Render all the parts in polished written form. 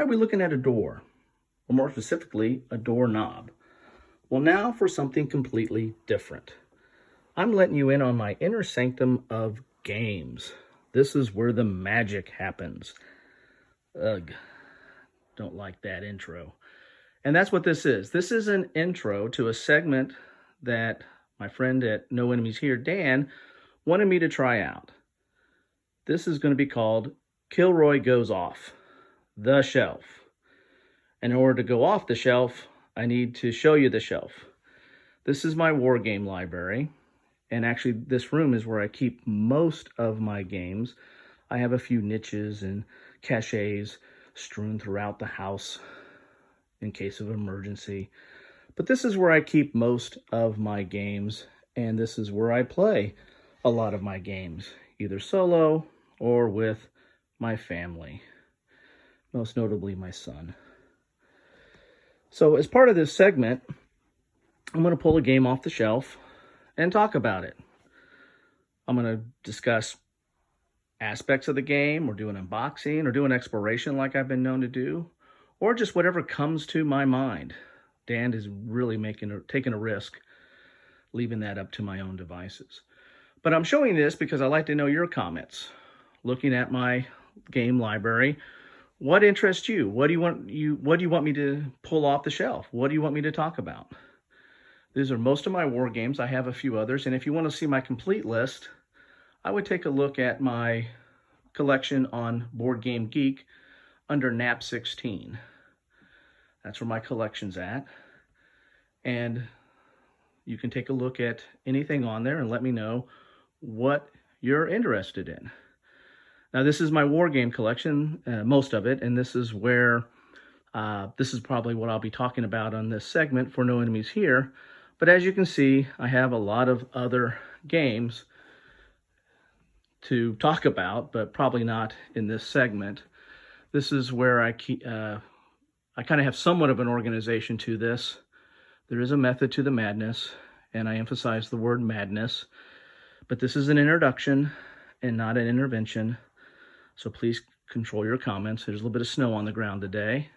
we looking at a door, or more specifically, a doorknob. Well, now for something completely different. I'm letting you in on my inner sanctum of games. This is where the magic happens. Ugh, don't like that intro. And that's what this is. This is an intro to a segment that my friend at No Enemies Here, Dan, wanted me to try out. This is going to be called Kilroy Goes Off the Shelf. And in order to go off the shelf, I need to show you the shelf. This is my war game library. And actually, this room is where I keep most of my games. I have a few niches and caches strewn throughout the house in case of emergency. But this is where I keep most of my games, and this is where I play a lot of my games, either solo or with my family, most notably my son. So as part of this segment, I'm going to pull a game off the shelf and talk about it. I'm going to discuss aspects of the game, or do an unboxing, or do an exploration like I've been known to do, or just whatever comes to my mind. Dan is really taking a risk, leaving that up to my own devices. But I'm showing this because I like to know your comments. Looking at my game library, what interests you? What do you want me to pull off the shelf? What do you want me to talk about? These are most of my war games. I have a few others, and if you want to see my complete list, I would take a look at my collection on Board Game Geek under NAP 16. That's where my collection's at. And you can take a look at anything on there and let me know what you're interested in. Now, this is my war game collection, most of it, and this is where, this is probably what I'll be talking about on this segment for No Enemies Here. But as you can see, I have a lot of other games to talk about, but probably not in this segment. This is where I kind of have somewhat of an organization to this. There is a method to the madness, and I emphasize the word madness. But this is an introduction and not an intervention. So please control your comments. There's a little bit of snow on the ground today.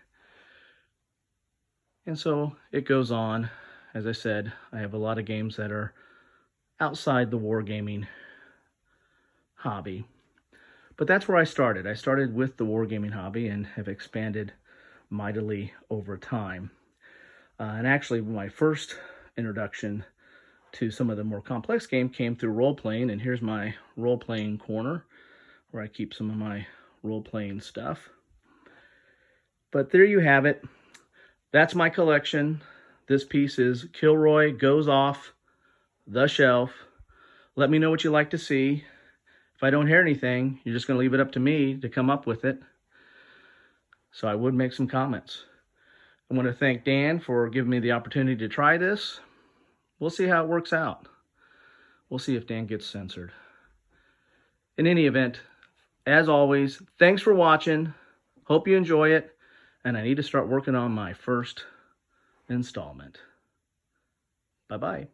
And so it goes on. As I said, I have a lot of games that are outside the wargaming hobby. But that's where I started. I started with the wargaming hobby and have expanded mightily over time. And actually, my first introduction to some of the more complex games came through role-playing, and here's my role-playing corner where I keep some of my role-playing stuff. But there you have it. That's my collection. This piece is Kilroy Goes Off the Shelf. Let me know what you like to see. If I don't hear anything, you're just going to leave it up to me to come up with it. So I would make some comments. I want to thank Dan for giving me the opportunity to try this. We'll see how it works out. We'll see if Dan gets censored. In any event, as always, thanks for watching. Hope you enjoy it. And I need to start working on my first installment. Bye-bye.